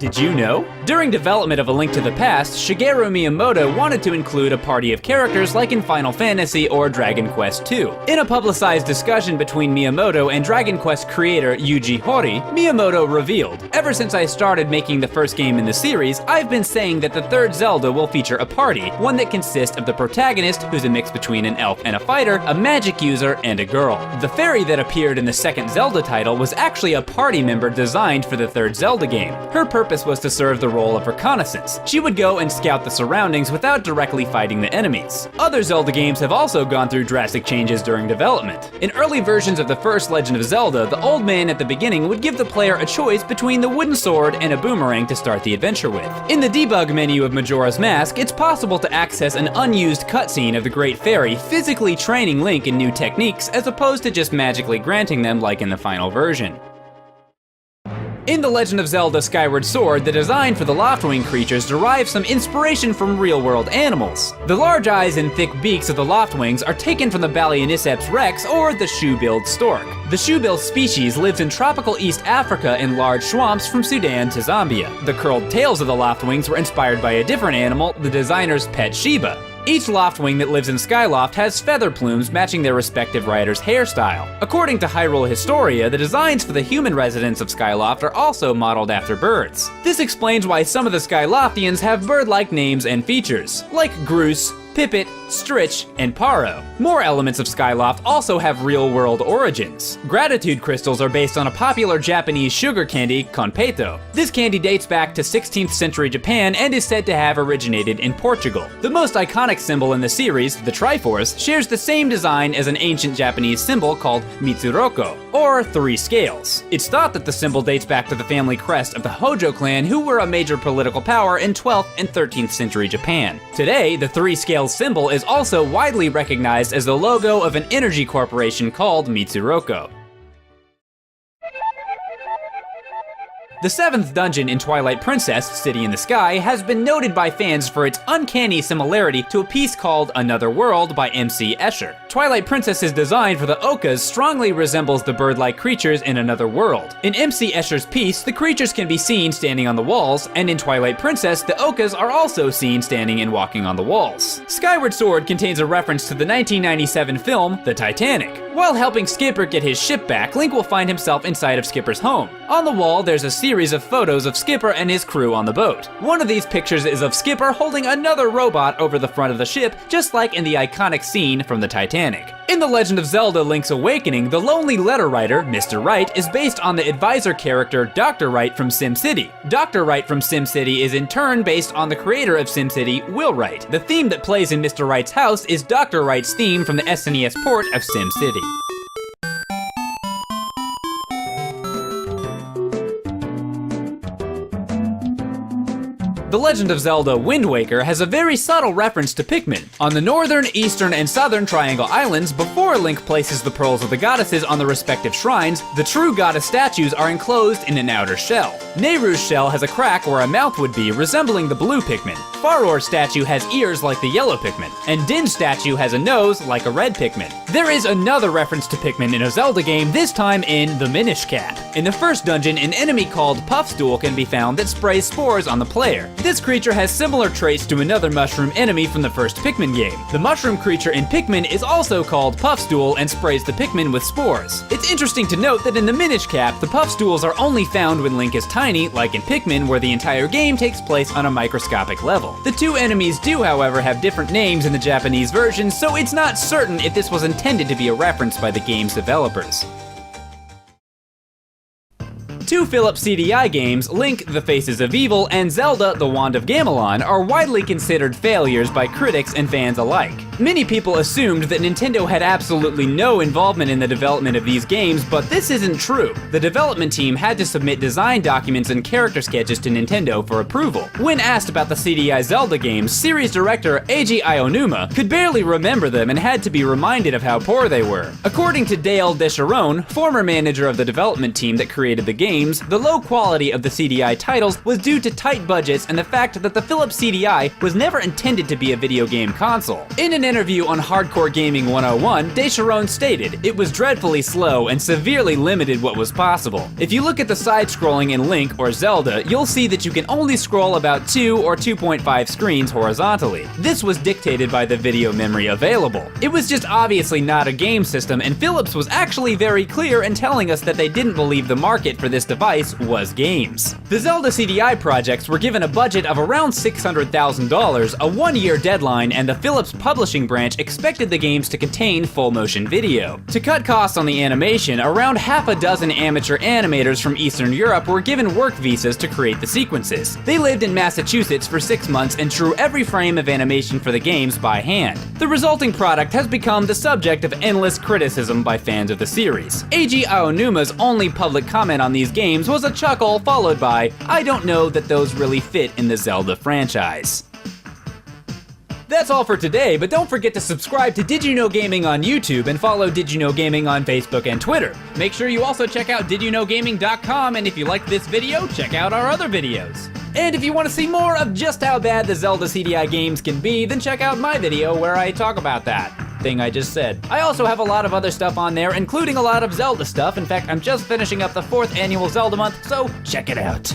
Did you know? During development of A Link to the Past, Shigeru Miyamoto wanted to include a party of characters like in Final Fantasy or Dragon Quest II. In a publicized discussion between Miyamoto and Dragon Quest creator Yuji Horii, Miyamoto revealed, "Ever since I started making the first game in the series, I've been saying that the third Zelda will feature a party, one that consists of the protagonist, who's a mix between an elf and a fighter, a magic user, and a girl." The fairy that appeared in the second Zelda title was actually a party member designed for the third Zelda game. Her purpose was to serve the role of reconnaissance. She would go and scout the surroundings without directly fighting the enemies. Other Zelda games have also gone through drastic changes during development. In early versions of the first Legend of Zelda, the old man at the beginning would give the player a choice between the wooden sword and a boomerang to start the adventure with. In the debug menu of Majora's Mask, it's possible to access an unused cutscene of the Great Fairy physically training Link in new techniques as opposed to just magically granting them like in the final version. In The Legend of Zelda Skyward Sword, the design for the Loftwing creatures derives some inspiration from real-world animals. The large eyes and thick beaks of the Loftwings are taken from the Balaeniceps rex or the shoe-billed stork. The shoe-billed species lives in tropical East Africa in large swamps from Sudan to Zambia. The curled tails of the Loftwings were inspired by a different animal, the designer's pet Sheba. Each Loftwing that lives in Skyloft has feather plumes matching their respective rider's hairstyle. According to Hyrule Historia, the designs for the human residents of Skyloft are also modeled after birds. This explains why some of the Skyloftians have bird-like names and features, like Groose, Pipit, Stritch, and Paro. More elements of Skyloft also have real-world origins. Gratitude crystals are based on a popular Japanese sugar candy, Konpeito. This candy dates back to 16th century Japan and is said to have originated in Portugal. The most iconic symbol in the series, the Triforce, shares the same design as an ancient Japanese symbol called Mitsuroko, or three scales. It's thought that the symbol dates back to the family crest of the Hojo clan, who were a major political power in 12th and 13th century Japan. Today, the three scale symbol is also widely recognized as the logo of an energy corporation called Mitsuroko. The seventh dungeon in Twilight Princess, City in the Sky, has been noted by fans for its uncanny similarity to a piece called Another World by MC Escher. Twilight Princess's design for the Okas strongly resembles the bird-like creatures in Another World. In MC Escher's piece, the creatures can be seen standing on the walls, and in Twilight Princess, the Okas are also seen standing and walking on the walls. Skyward Sword contains a reference to the 1997 film, The Titanic. While helping Skipper get his ship back, Link will find himself inside of Skipper's home. On the wall, there's a series of photos of Skipper and his crew on the boat. One of these pictures is of Skipper holding another robot over the front of the ship, just like in the iconic scene from the Titanic. In The Legend of Zelda Link's Awakening, the lonely letter writer, Mr. Wright, is based on the advisor character Dr. Wright from SimCity. Dr. Wright from SimCity is in turn based on the creator of SimCity, Will Wright. The theme that plays in Mr. Wright's house is Dr. Wright's theme from the SNES port of SimCity. The Legend of Zelda Wind Waker has a very subtle reference to Pikmin. On the northern, eastern, and southern Triangle Islands, before Link places the pearls of the goddesses on the respective shrines, the true goddess statues are enclosed in an outer shell. Nehru's shell has a crack where a mouth would be, resembling the blue Pikmin. Faror's statue has ears like the yellow Pikmin, and Din's statue has a nose like a red Pikmin. There is another reference to Pikmin in a Zelda game, this time in the Minish Cap. In the first dungeon, an enemy called Puffstool can be found that sprays spores on the player. This creature has similar traits to another mushroom enemy from the first Pikmin game. The mushroom creature in Pikmin is also called Puffstool and sprays the Pikmin with spores. It's interesting to note that in the Minish Cap, the Puffstools are only found when Link is tiny, like in Pikmin, where the entire game takes place on a microscopic level. The two enemies do, however, have different names in the Japanese version, so it's not certain if this was intended to be a reference by the game's developers. Two Philips CDI games, Link, The Faces of Evil, and Zelda, The Wand of Gamelon, are widely considered failures by critics and fans alike. Many people assumed that Nintendo had absolutely no involvement in the development of these games, but this isn't true. The development team had to submit design documents and character sketches to Nintendo for approval. When asked about the CDI Zelda games, series director Eiji Aonuma could barely remember them and had to be reminded of how poor they were. According to Dale Descharon, former manager of the development team that created the games, the low quality of the CDI titles was due to tight budgets and the fact that the Philips CDI was never intended to be a video game console. In an interview on Hardcore Gaming 101, Descharon stated, "It was dreadfully slow and severely limited what was possible. If you look at the side-scrolling in Link or Zelda, you'll see that you can only scroll about 2 or 2.5 screens horizontally. This was dictated by the video memory available. It was just obviously not a game system, and Philips was actually very clear in telling us that they didn't believe the market for this device was games." The Zelda CDI projects were given a budget of around $600,000, a one-year deadline, and the Philips publishing branch expected the games to contain full-motion video. To cut costs on the animation, around half a dozen amateur animators from Eastern Europe were given work visas to create the sequences. They lived in Massachusetts for 6 months and drew every frame of animation for the games by hand. The resulting product has become the subject of endless criticism by fans of the series. Eiji Aonuma's only public comment on these games was a chuckle followed by, "I don't know that those really fit in the Zelda franchise." That's all for today, but don't forget to subscribe to Did You Know Gaming on YouTube and follow Did You Know Gaming on Facebook and Twitter. Make sure you also check out didyouknowgaming.com, and if you liked this video, check out our other videos. And if you want to see more of just how bad the Zelda CDI games can be, then check out my video where I talk about that thing I just said. I also have a lot of other stuff on there, including a lot of Zelda stuff. In fact, I'm just finishing up the 4th annual Zelda month, so check it out.